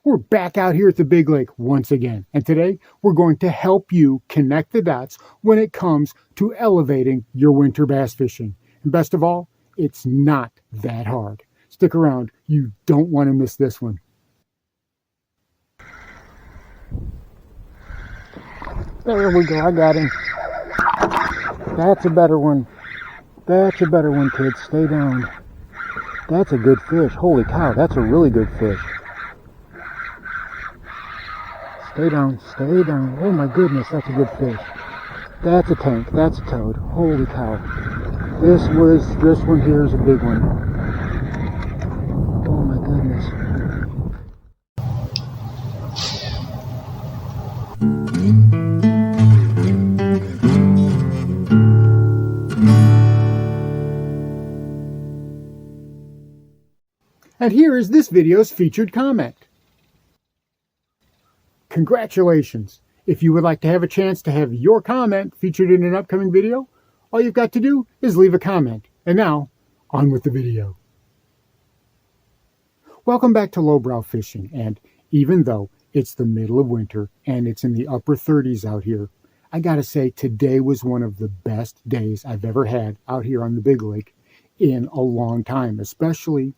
We're back out here at the Big Lake once again, and today we're going to help you connect the dots when it comes to elevating your winter bass fishing. And best of all, it's not that hard. Stick around, you don't want to miss this one. There we go, I got him. That's a better one. That's a better one, kids. Stay down. That's a good fish. Holy cow, that's a really good fish. Stay down, stay down. Oh my goodness, that's a good fish. That's a tank, that's a toad. Holy cow. This one here is a big one. Oh my goodness. And here is this video's featured comment. Congratulations! If you would like to have a chance to have your comment featured in an upcoming video, all you've got to do is leave a comment. And now, on with the video. Welcome back to Lowbrow Fishing, and even though it's the middle of winter and it's in the upper 30s out here, I gotta say today was one of the best days I've ever had out here on the Big Lake in a long time, especially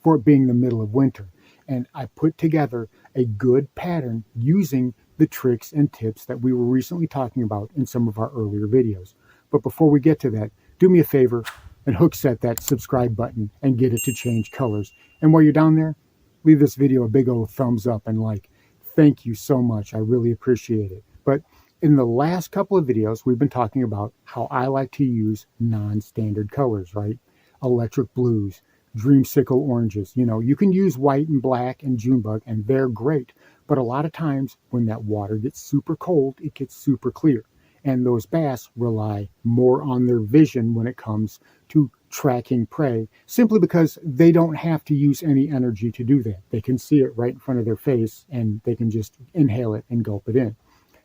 for it being the middle of winter. And I put together a good pattern using the tricks and tips that we were recently talking about in some of our earlier videos. But before we get to that, do me a favor and hook set that subscribe button and get it to change colors. And while you're down there, leave this video a big old thumbs up and like. Thank you so much. I really appreciate it. But in the last couple of videos, we've been talking about how I like to use non-standard colors, right? Electric blues, dreamsicle oranges. You know, you can use white and black and Junebug, and they're great. But a lot of times when that water gets super cold, it gets super clear. And those bass rely more on their vision when it comes to tracking prey, simply because they don't have to use any energy to do that. They can see it right in front of their face and they can just inhale it and gulp it in.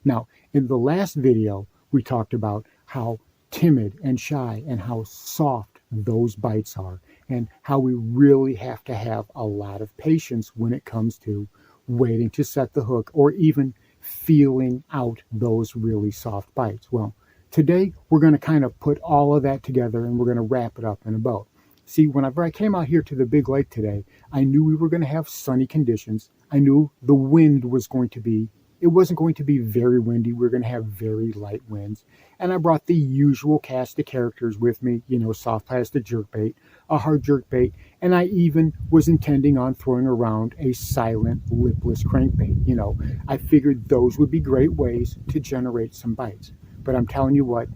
Now, in the last video, we talked about how timid and shy and how soft those bites are, and how we really have to have a lot of patience when it comes to waiting to set the hook or even feeling out those really soft bites. Well, today we're going to kind of put all of that together and we're going to wrap it up in a bow. See, whenever I came out here to the Big Lake today, I knew we were going to have sunny conditions. I knew the wind was going to be, it wasn't going to be very windy. We're going to have very light winds. And I brought the usual cast of characters with me, you know, soft plastic jerkbait, a hard jerkbait, and I even was intending on throwing around a silent, lipless crankbait. You know, I figured those would be great ways to generate some bites. But I'm telling you what,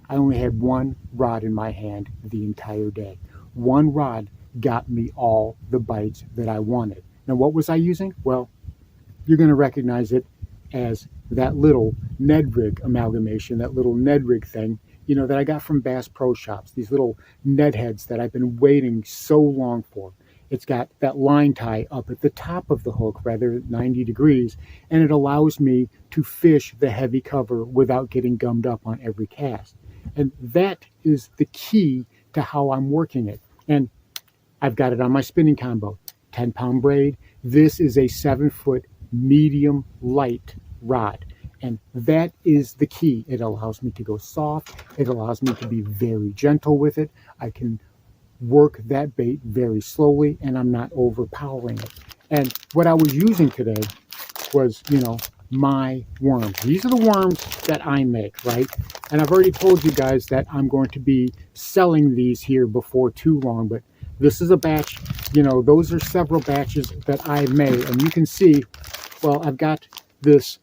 I only had one rod in my hand the entire day. One rod got me all the bites that I wanted. Now, what was I using? Well, you're going to recognize it as that little Ned Rig amalgamation, that little Ned Rig thing, you know, that I got from Bass Pro Shops, these little Ned heads that I've been waiting so long for. It's got that line tie up at the top of the hook, rather at 90 degrees, and it allows me to fish the heavy cover without getting gummed up on every cast. And that is the key to how I'm working it. And I've got it on my spinning combo, 10-pound braid. This is a 7-foot medium light rod, and that is the key. It allows me to go soft. It allows me to be very gentle with it. I can work that bait very slowly and I'm not overpowering it. And what I was using today was, you know, my worms. These are the worms that I make, right? And I've already told you guys that I'm going to be selling these here before too long, but this is a batch, you know, those are several batches that I made, and you can see, well, I've got this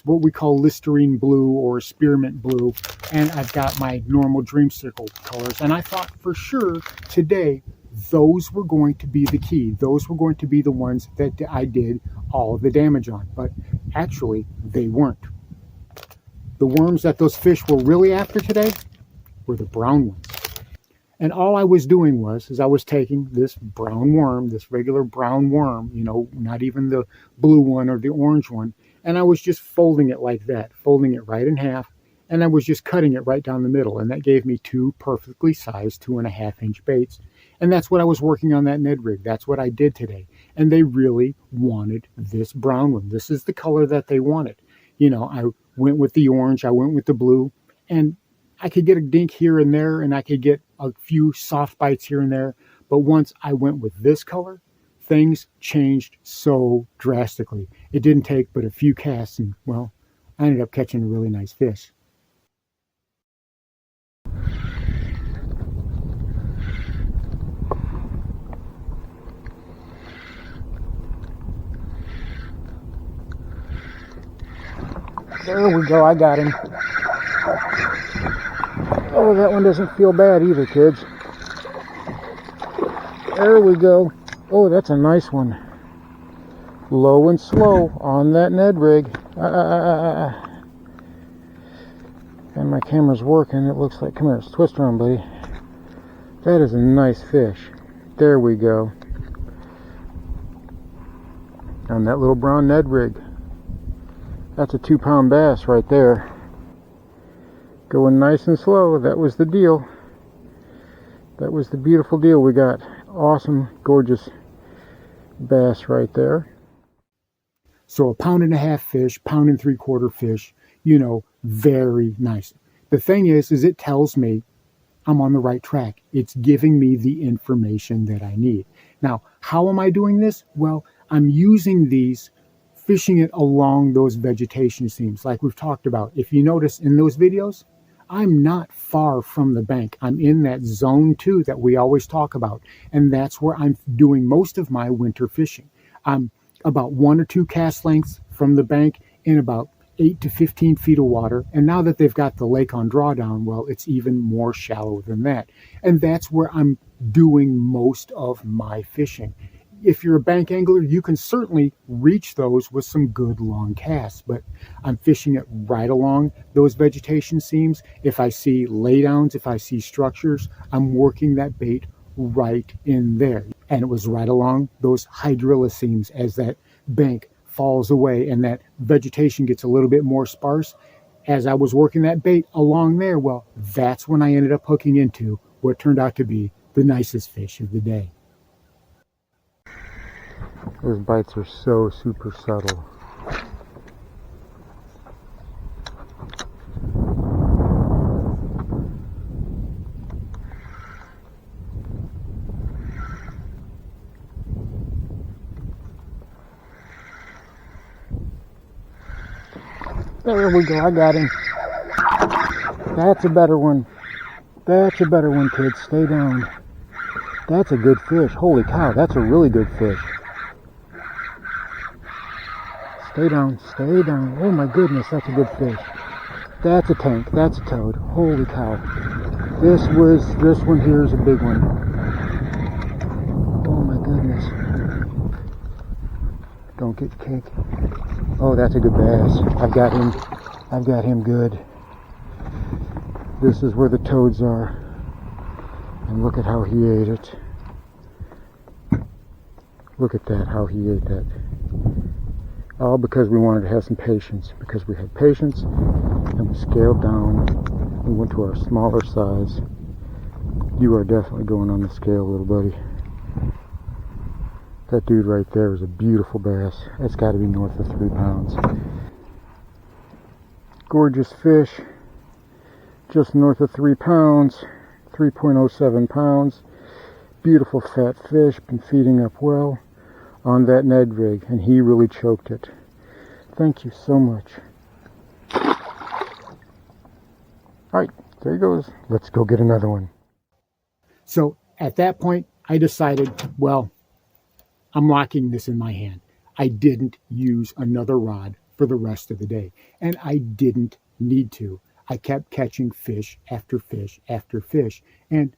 what we call Listerine blue or spearmint blue, and I've got my normal dreamsicle colors. And I thought for sure today those were going to be the key. Those were going to be the ones that I did all of the damage on, but actually they weren't. The worms that those fish were really after today were the brown ones. And all I was doing was I was taking this brown worm, this regular brown worm, you know, not even the blue one or the orange one, and I was just folding it like that, folding it right in half, and I was just cutting it right down the middle, and that gave me two perfectly sized 2.5-inch baits. And that's what I was working on that Ned Rig. That's what I did today. and they really wanted this brown one. This is the color that they wanted. You know, I went with the orange, I went with the blue, and I could get a dink here and there, and I could get a few soft bites here and there. But once I went with this color, things changed so drastically. It didn't take but a few casts, and well, I ended up catching a really nice fish. There we go, I got him. Oh, that one doesn't feel bad either, kids. There we go. Oh, that's a nice one. Low and slow on that Ned rig. And my camera's working. It looks like, come here, twist around, buddy. That is a nice fish. There we go. On that little brown Ned rig. That's a 2-pound bass right there. Going nice and slow. That was the deal. That was the beautiful deal we got. Awesome, gorgeous bass right there. So a 1.5-pound fish, 1.75 pound fish, you know, very nice. The thing is it tells me I'm on the right track. It's giving me the information that I need. Now, how am I doing this? Well, I'm using these, fishing it along those vegetation seams like we've talked about. If you notice in those videos, I'm not far from the bank. I'm in that zone 2 that we always talk about. And that's where I'm doing most of my winter fishing. I'm about 1 or 2 cast lengths from the bank in about 8 to 15 feet of water. And now that they've got the lake on drawdown, well, it's even more shallow than that. And that's where I'm doing most of my fishing. If you're a bank angler, you can certainly reach those with some good long casts, but I'm fishing it right along those vegetation seams. If I see laydowns, if I see structures, I'm working that bait right in there. And it was right along those hydrilla seams as that bank falls away and that vegetation gets a little bit more sparse. As I was working that bait along there, well, that's when I ended up hooking into what turned out to be the nicest fish of the day. Those bites are so super subtle. There we go, I got him. That's a better one. That's a better one, kids. Stay down. That's a good fish. Holy cow, that's a really good fish. Stay down, stay down. Oh my goodness, that's a good fish. That's a tank, that's a toad. Holy cow. This one here is a big one. Oh my goodness. Don't get cake. Oh, that's a good bass. I've got him good. This is where the toads are. And look at how he ate it. Look at that, how he ate that. All because we wanted to have some patience. Because we had patience and we scaled down. We went to our smaller size. You are definitely going on the scale, little buddy. That dude right there is a beautiful bass. It's got to be north of 3 pounds. Gorgeous fish. Just north of 3 pounds. 3.07 pounds. Beautiful fat fish. Been feeding up well on that Ned rig, and he really choked it. Thank you so much. Alright, there he goes. Let's go get another one. So at that point, I decided, well, I'm locking this in my hand. I didn't use another rod for the rest of the day, and I didn't need to. I kept catching fish after fish after fish, and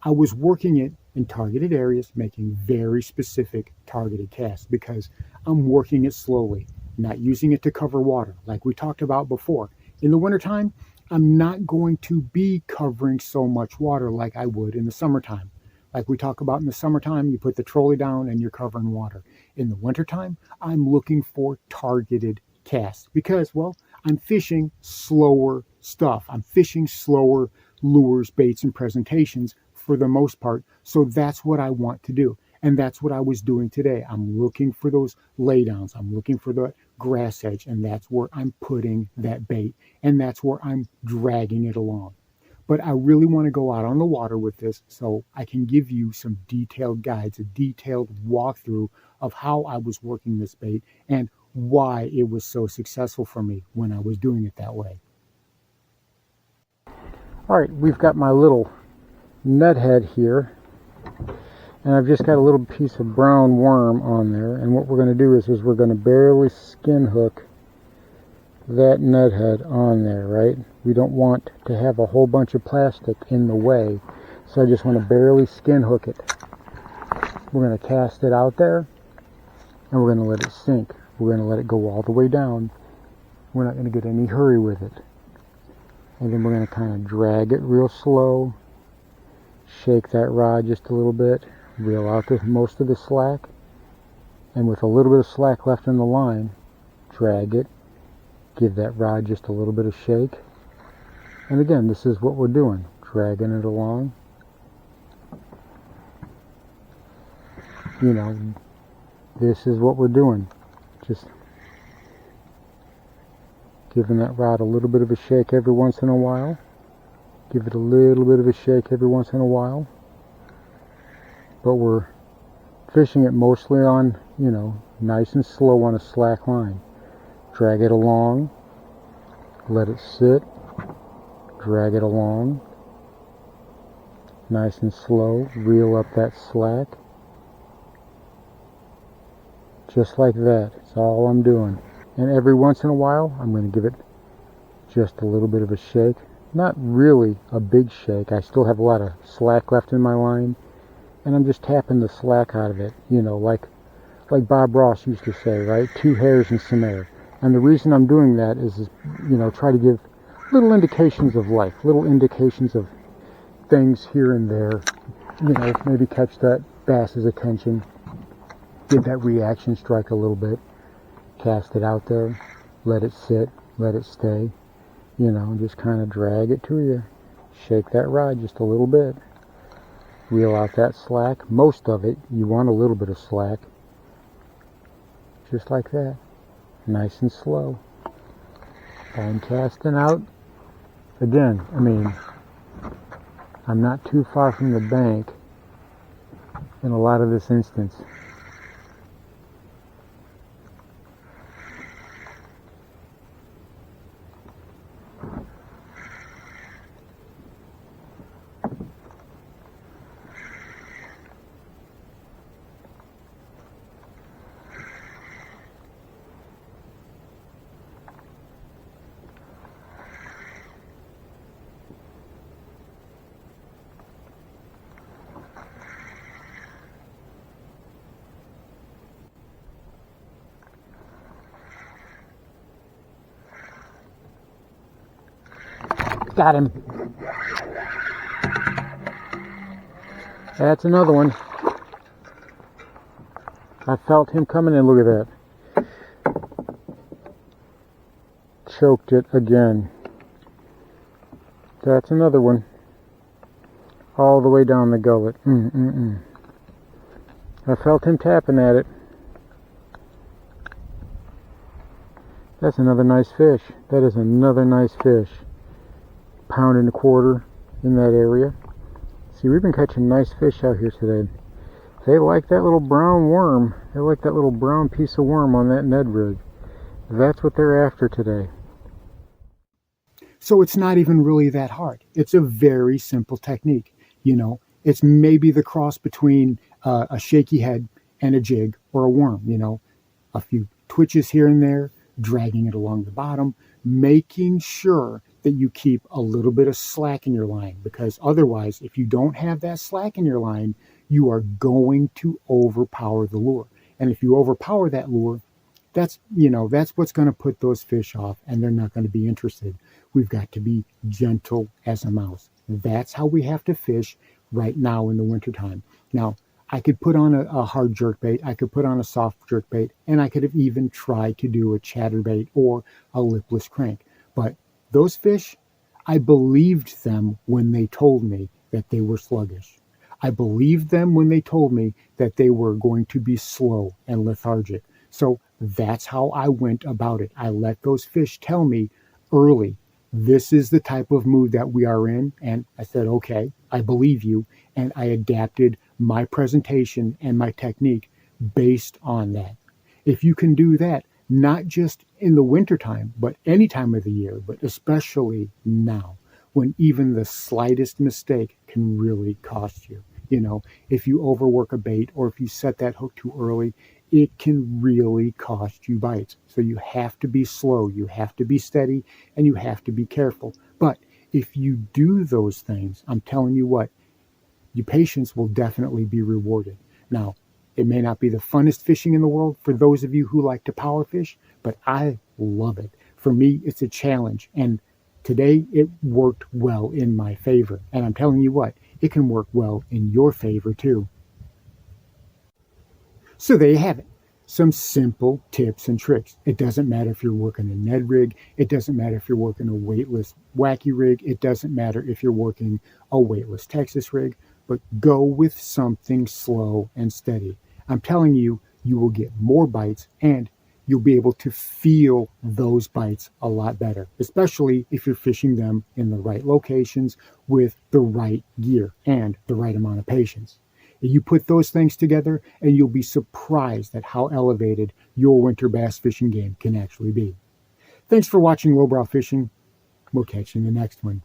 I was working it in targeted areas, making very specific targeted casts because I'm working it slowly, not using it to cover water like we talked about before. In the wintertime, I'm not going to be covering so much water like I would in the summertime. Like we talk about in the summertime, you put the trolley down and you're covering water. In the wintertime, I'm looking for targeted casts because, well, I'm fishing slower stuff. I'm fishing slower lures, baits, and presentations for the most part. So that's what I want to do. And that's what I was doing today. I'm looking for those laydowns. I'm looking for the grass edge, and that's where I'm putting that bait, and that's where I'm dragging it along. But I really want to go out on the water with this so I can give you some detailed guides, a detailed walkthrough of how I was working this bait and why it was so successful for me when I was doing it that way. All right, we've got my little nut head here, and I've just got a little piece of brown worm on there, and what we're going to do is we're going to barely skin hook that nut head on there, right? We don't want to have a whole bunch of plastic in the way, so I just want to barely skin hook it. We're going to cast it out there, and we're going to let it sink. We're going to let it go all the way down. We're not going to get any hurry with it. And then we're going to kind of drag it real slow, shake that rod just a little bit, reel out most of the slack, and with a little bit of slack left in the line, drag it, give that rod just a little bit of shake. And again, this is what we're doing, dragging it along. You know, this is what we're doing, just giving that rod a little bit of a shake every once in a while. Give it a little bit of a shake every once in a while. But we're fishing it mostly on, you know, nice and slow on a slack line. Drag it along, let it sit, drag it along, nice and slow, reel up that slack. Just like that, that's all I'm doing. And every once in a while, I'm going to give it just a little bit of a shake. Not really a big shake. I still have a lot of slack left in my line. And I'm just tapping the slack out of it. You know, like Bob Ross used to say, right? 2 hairs and some air. And the reason I'm doing that is, you know, try to give little indications of life. Little indications of things here and there. You know, maybe catch that bass's attention. Give that reaction strike a little bit. Cast it out there, let it sit, let it stay, you know, just kind of drag it to you. Shake that rod just a little bit. Reel out that slack. Most of it, you want a little bit of slack. Just like that. Nice and slow. I'm casting out. Again, I mean, I'm not too far from the bank in a lot of this instance. Got him. That's another one. I felt him coming in. Look at that. Choked it again. That's another one. All the way down the gullet. I felt him tapping at it. That's another nice fish. That is another nice fish. £1.25 in that area. See, we've been catching nice fish out here today. They like that little brown worm. They like that little brown piece of worm on that Ned rig. That's what they're after today. So it's not even really that hard. It's a very simple technique. You know, it's maybe the cross between a shaky head and a jig or a worm. You know, a few twitches here and there, dragging it along the bottom, making sure that you keep a little bit of slack in your line, because otherwise, if you don't have that slack in your line, you are going to overpower the lure. And if you overpower that lure, that's what's going to put those fish off, and they're not going to be interested. We've got to be gentle as a mouse. That's how we have to fish right now in the wintertime. Now, I could put on a hard jerkbait, I could put on a soft jerkbait, and I could have even tried to do a chatterbait or a lipless crank. But those fish, I believed them when they told me that they were sluggish. I believed them when they told me that they were going to be slow and lethargic. So that's how I went about it. I let those fish tell me early, this is the type of mood that we are in. And I said, okay, I believe you. And I adapted my presentation and my technique based on that. If you can do that, not just in the wintertime, but any time of the year, but especially now, when even the slightest mistake can really cost you. You know, if you overwork a bait or if you set that hook too early, it can really cost you bites. So you have to be slow, you have to be steady, and you have to be careful. But if you do those things, I'm telling you what, your patience will definitely be rewarded. Now, it may not be the funnest fishing in the world for those of you who like to power fish, but I love it. For me, it's a challenge. And today it worked well in my favor. And I'm telling you what, it can work well in your favor too. So there you have it. Some simple tips and tricks. It doesn't matter if you're working a Ned rig. It doesn't matter if you're working a weightless wacky rig. It doesn't matter if you're working a weightless Texas rig. But go with something slow and steady. I'm telling you, you will get more bites and you'll be able to feel those bites a lot better, especially if you're fishing them in the right locations with the right gear and the right amount of patience. You put those things together and you'll be surprised at how elevated your winter bass fishing game can actually be. Thanks for watching Lowbrow Fishing. We'll catch you in the next one.